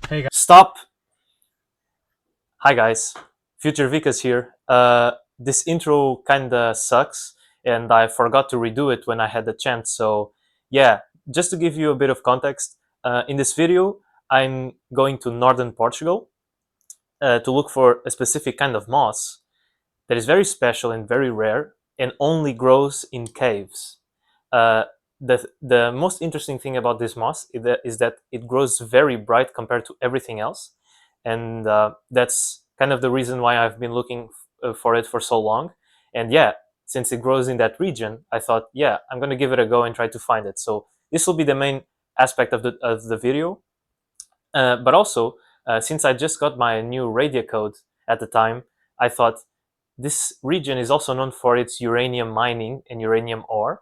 Hey guys. Stop! Hi guys, Future Vikas here. This intro kinda sucks, and I forgot to redo it when I had the chance. So, yeah, just to give you a bit of context, in this video, I'm going to Northern Portugal to look for a specific kind of moss that is very special and very rare and only grows in caves. Uh, the most interesting thing about this moss is that it grows very bright compared to everything else, and that's kind of the reason why I've been looking for it for so long. And yeah, since it grows in that region, I thought, yeah, I'm gonna give it a go and try to find it. So this will be the main aspect of the video, but also since I just got my new radio code at the time, I thought this region is also known for its uranium mining and uranium ore.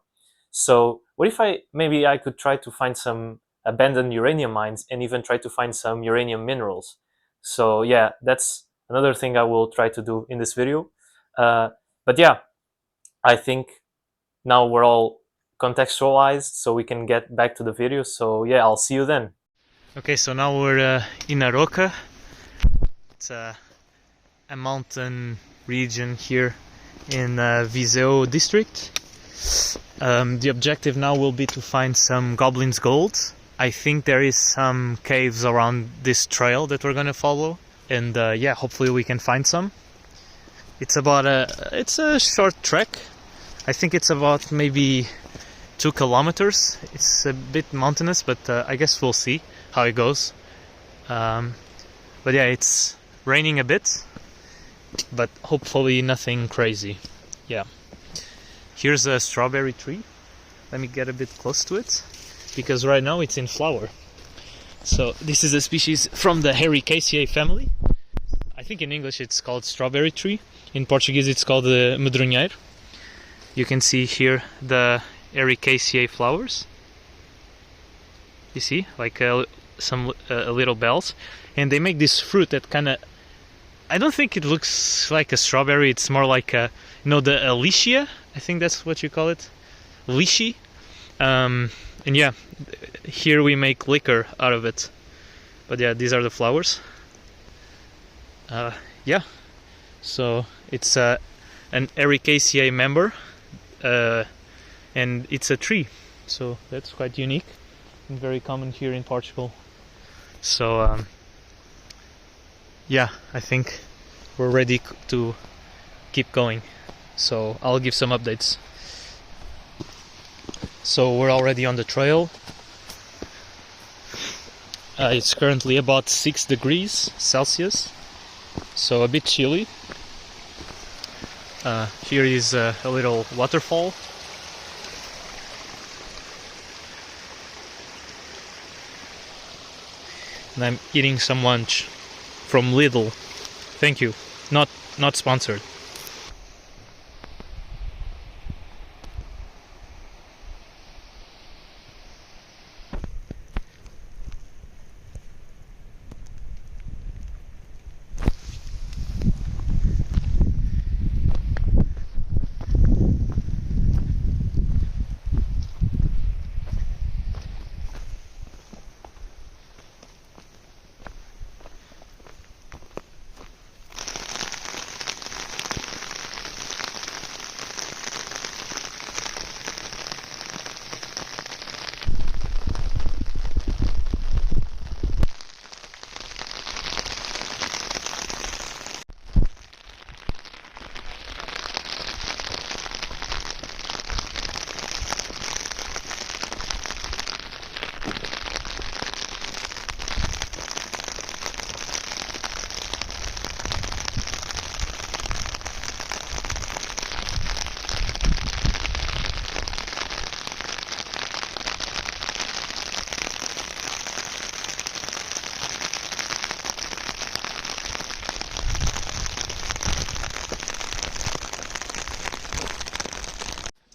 So what if maybe I could try to find some abandoned uranium mines and even try to find some uranium minerals. So yeah, that's another thing I will try to do in this video. Uh, but yeah, I think now we're all contextualized, so we can get back to the video. So yeah, I'll see you then. Okay, so now we're in Aroca. It's a mountain region here in Viseu district. The objective now will be to find some Goblin's gold. I think there is some caves around this trail that we're gonna follow, and yeah, hopefully we can find some. It's a short trek. I think it's about maybe 2 kilometers. It's a bit mountainous, but I guess we'll see how it goes. But yeah, it's raining a bit, but hopefully nothing crazy. Yeah. Here's a strawberry tree. Let me get a bit close to it, because right now it's in flower. So this is a species from the Ericaceae family. I think in English it's called strawberry tree. In Portuguese it's called the medronheiro. You can see here the Ericaceae flowers. You see, like some little bells, and they make this fruit that kind of, I don't think it looks like a strawberry. It's more like a, the alicia. I think that's what you call it, lychee. And yeah, here we make liquor out of it. But yeah, these are the flowers. Yeah, so it's an Ericaceae member, and it's a tree, so that's quite unique and very common here in Portugal. So yeah, I think we're ready to keep going, so I'll give some updates. So we're already on the trail. It's currently about 6 degrees Celsius, so a bit chilly. Here is a little waterfall. And I'm eating some lunch from Lidl. Thank you. Not sponsored.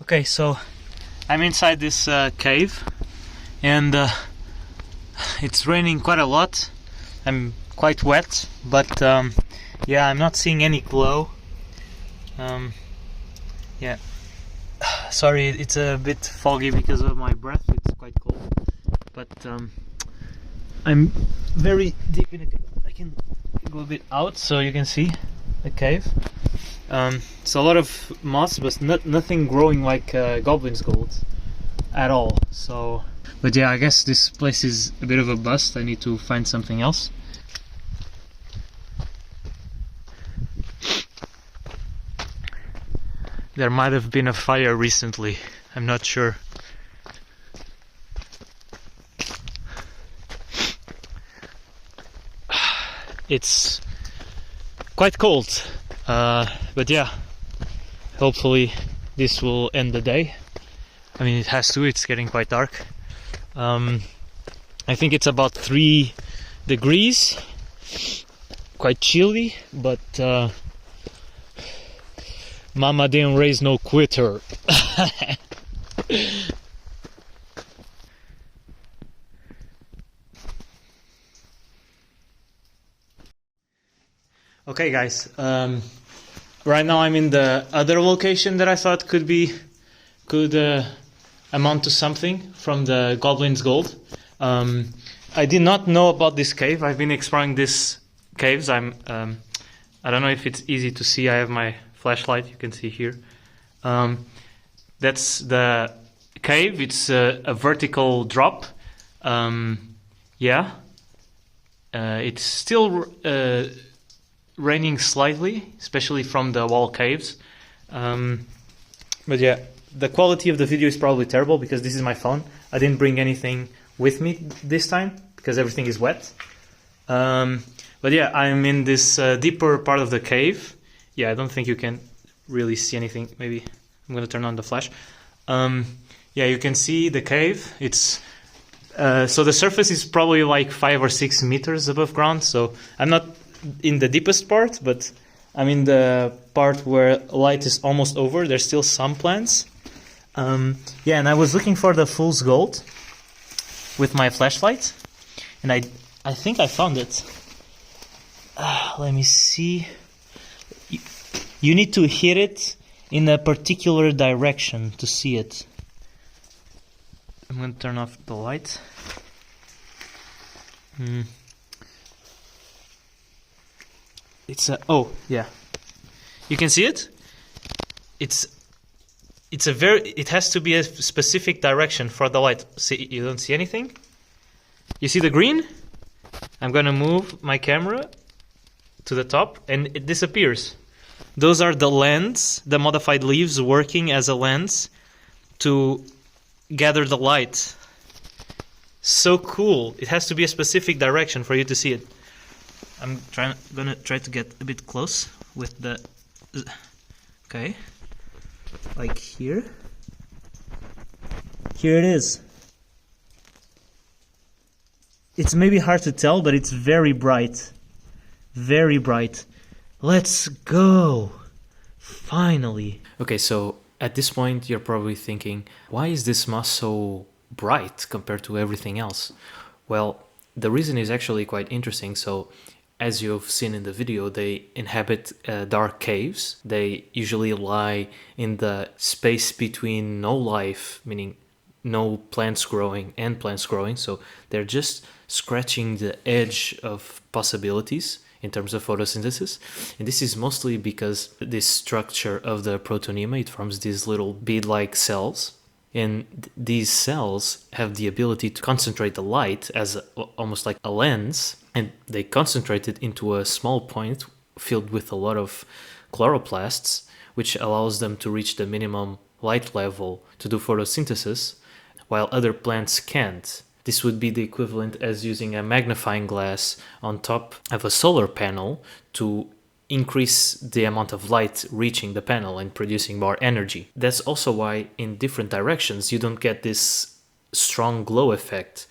Okay, so I'm inside this cave, and it's raining quite a lot. I'm quite wet, but yeah, I'm not seeing any glow. Yeah, sorry, it's a bit foggy because of my breath. It's quite cold, but I'm very deep in I can go a bit out so you can see the cave. It's a lot of moss, but nothing growing like Goblin's gold at all. So, but yeah, I guess this place is a bit of a bust. I need to find something else. There might have been a fire recently. I'm not sure. It's quite cold, but yeah, hopefully this will end the day. I mean, it has to, it's getting quite dark. I think it's about 3 degrees, quite chilly, but Mama didn't raise no quitter. Okay guys, right now I'm in the other location that I thought could amount to something from the Goblin's gold. I did not know about this cave. I've been exploring these caves. I don't know if it's easy to see. I have my flashlight, you can see here. That's the cave. It's a vertical drop. Yeah, it's still raining slightly, especially from the wall caves. But yeah, the quality of the video is probably terrible because this is my phone. I didn't bring anything with me this time because everything is wet. But yeah, I'm in this deeper part of the cave. Yeah, I don't think you can really see anything. Maybe I'm gonna turn on the flash. Yeah, you can see the cave. It's so the surface is probably like 5 or 6 meters above ground. So I'm not in the deepest part, but I'm in the part where light is almost over. There's still some plants. Yeah, and I was looking for the fool's gold with my flashlight, and I think I found it. Let me see. You need to hit it in a particular direction to see it. I'm going to turn off the light. It's a, oh yeah, you can see it. It has to be a specific direction for the light. See, you don't see anything. You see the green? I'm gonna move my camera to the top and it disappears. Those are the lens, the modified leaves working as a lens to gather the light. So cool. It has to be a specific direction for you to see it. I'm gonna try to get a bit close with the, okay, like here. Here it is. It's maybe hard to tell, but it's very bright. Very bright. Let's go. Finally. Okay, so at this point you're probably thinking, why is this moss so bright compared to everything else? Well, the reason is actually quite interesting. So as you've seen in the video, they inhabit dark caves. They usually lie in the space between no life, meaning no plants growing and plants growing. So they're just scratching the edge of possibilities in terms of photosynthesis. And this is mostly because this structure of the protonema, it forms these little bead-like cells. And these cells have the ability to concentrate the light as almost like a lens, and they concentrate it into a small point filled with a lot of chloroplasts, which allows them to reach the minimum light level to do photosynthesis, while other plants can't. This would be the equivalent as using a magnifying glass on top of a solar panel to increase the amount of light reaching the panel and producing more energy. That's also why in different directions you don't get this strong glow effect,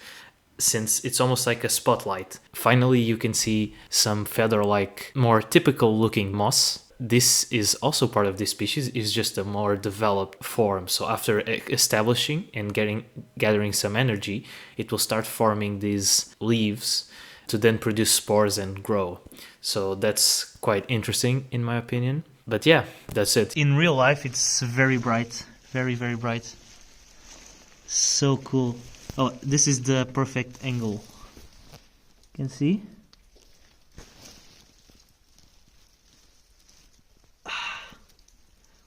since it's almost like a spotlight. Finally, you can see some feather-like, more typical looking moss. This is also part of this species, is just a more developed form. So after establishing and gathering some energy, it will start forming these leaves to then produce spores and grow. So that's quite interesting in my opinion. But yeah, that's it. In real life, it's very bright. Very, very bright. So cool. Oh, this is the perfect angle. can see.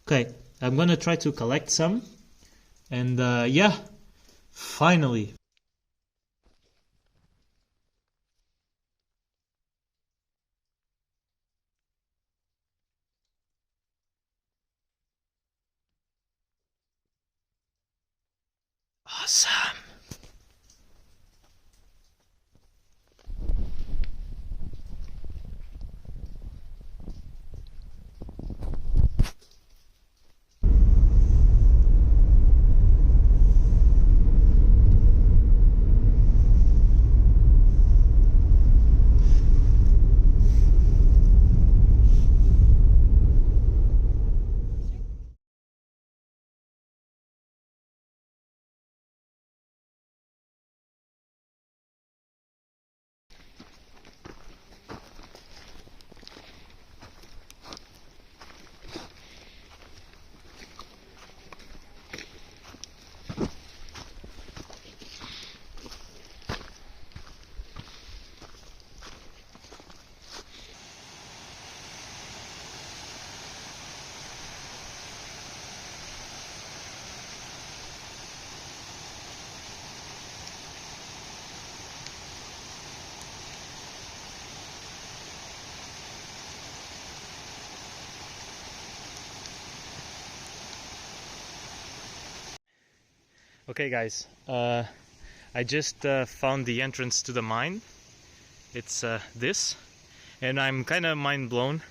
Okay, I'm gonna try to collect some, and yeah, finally. Awesome. Okay guys, I just found the entrance to the mine. It's this, and I'm kind of mind blown.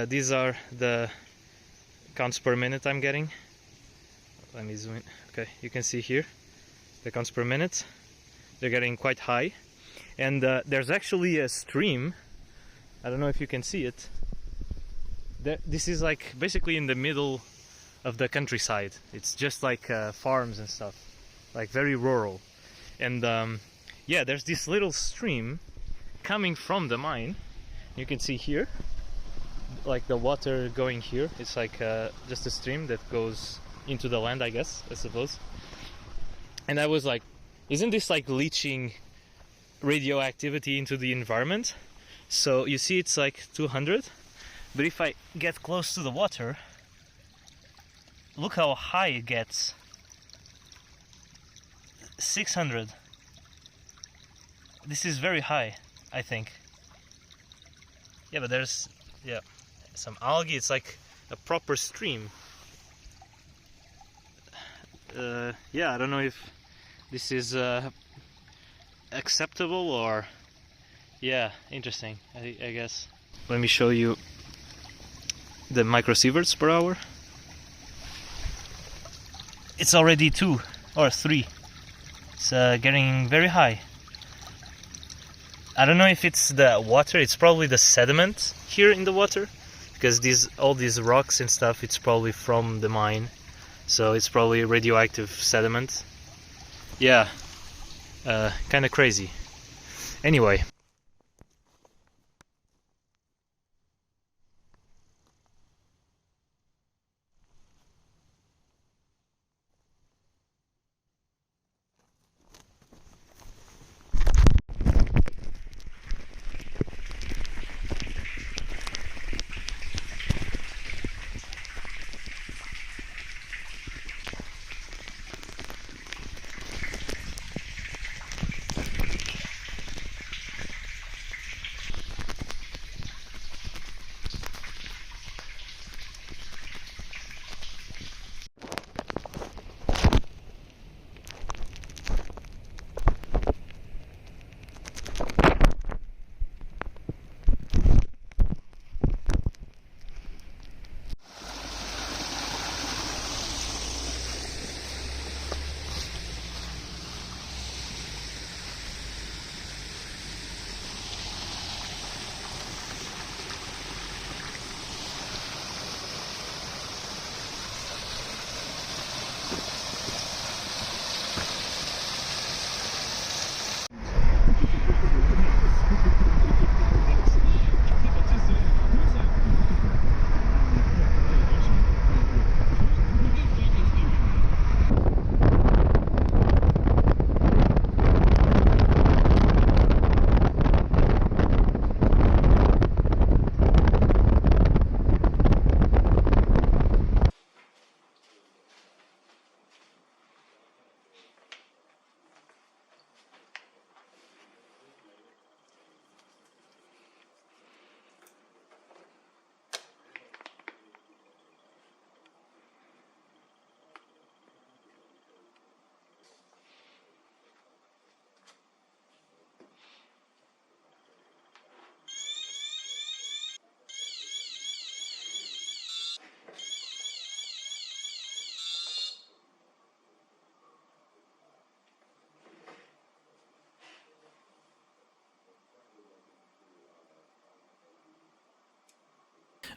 These are the counts per minute I'm getting. Let me zoom in. Okay, you can see here the counts per minute. They're getting quite high, and there's actually a stream. I don't know if you can see it. This is like basically in the middle of the countryside. It's just like farms and stuff, like very rural. And yeah, there's this little stream coming from the mine. You can see here, like the water going here. It's like just a stream that goes into the land, I suppose. And I was like, isn't this like leaching radioactivity into the environment? So you see it's like 200, but if I get close to the water, look how high it gets. 600. This is very high, I think. Yeah, but there's some algae. It's like a proper stream. Yeah, I don't know if this is acceptable or... Yeah, interesting, I guess. Let me show you the microsieverts per hour. It's already 2 or 3. It's getting very high. I don't know if it's the water. It's probably the sediment here in the water, because all these rocks and stuff, it's probably from the mine, so it's probably radioactive sediment. Yeah, kind of crazy. Anyway.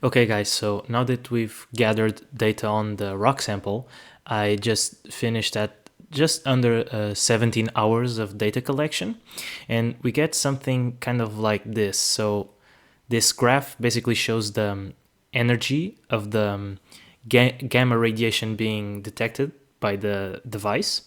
Okay guys, so now that we've gathered data on the rock sample, I just finished at just under 17 hours of data collection, and we get something kind of like this. So this graph basically shows the energy of the gamma radiation being detected by the device,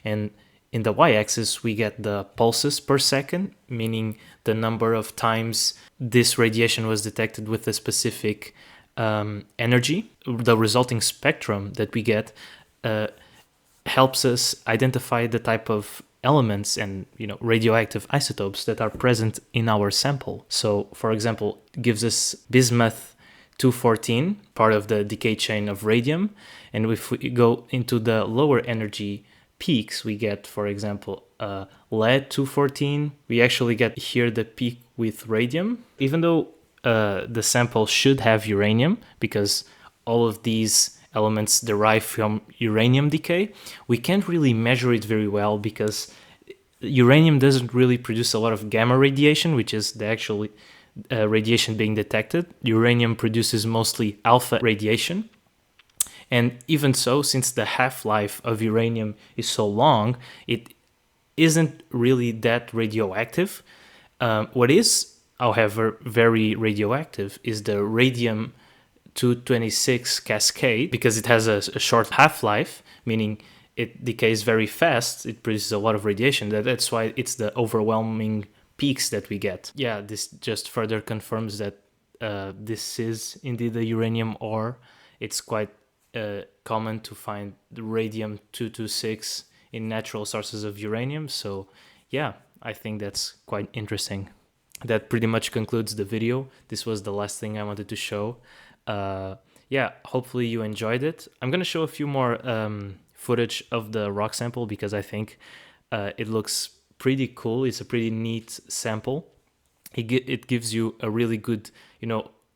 and in the y-axis we get the pulses per second, meaning the number of times this radiation was detected with a specific energy. The resulting spectrum that we get helps us identify the type of elements and radioactive isotopes that are present in our sample. So for example, it gives us bismuth 214, part of the decay chain of radium, and if we go into the lower energy peaks, we get, for example, lead 214. We actually get here the peak with radium, even though the sample should have uranium, because all of these elements derive from uranium decay. We can't really measure it very well because uranium doesn't really produce a lot of gamma radiation, which is the actual radiation being detected. Uranium produces mostly alpha radiation. And even so, since the half-life of uranium is so long, it isn't really that radioactive. What is, however, very radioactive is the radium 226 cascade, because it has a short half-life, meaning it decays very fast. It produces a lot of radiation. That's why it's the overwhelming peaks that we get. Yeah, this just further confirms that this is indeed a uranium ore. It's quite common to find the radium 226 in natural sources of uranium. So yeah, I think that's quite interesting. That pretty much concludes the video. This was the last thing I wanted to show. Yeah, hopefully you enjoyed it. I'm gonna show a few more footage of the rock sample because I think it looks pretty cool. It's a pretty neat sample. It gives you a really good,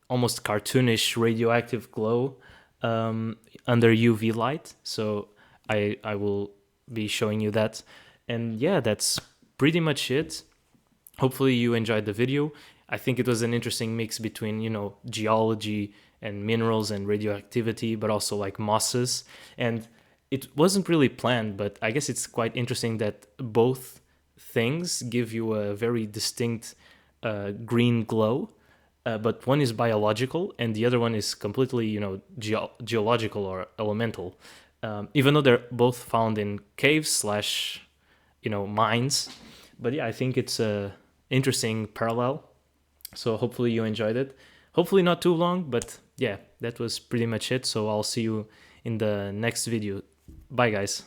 almost cartoonish radioactive glow under UV light. So I will be showing you that. And yeah, that's pretty much it. Hopefully you enjoyed the video. I think it was an interesting mix between, geology and minerals and radioactivity, but also like mosses. And it wasn't really planned, but I guess it's quite interesting that both things give you a very distinct green glow. But one is biological and the other one is completely, geological or elemental. Even though they're both found in caves slash, mines. But yeah, I think it's a interesting parallel. So hopefully you enjoyed it. Hopefully not too long, but yeah, that was pretty much it. So I'll see you in the next video. Bye guys.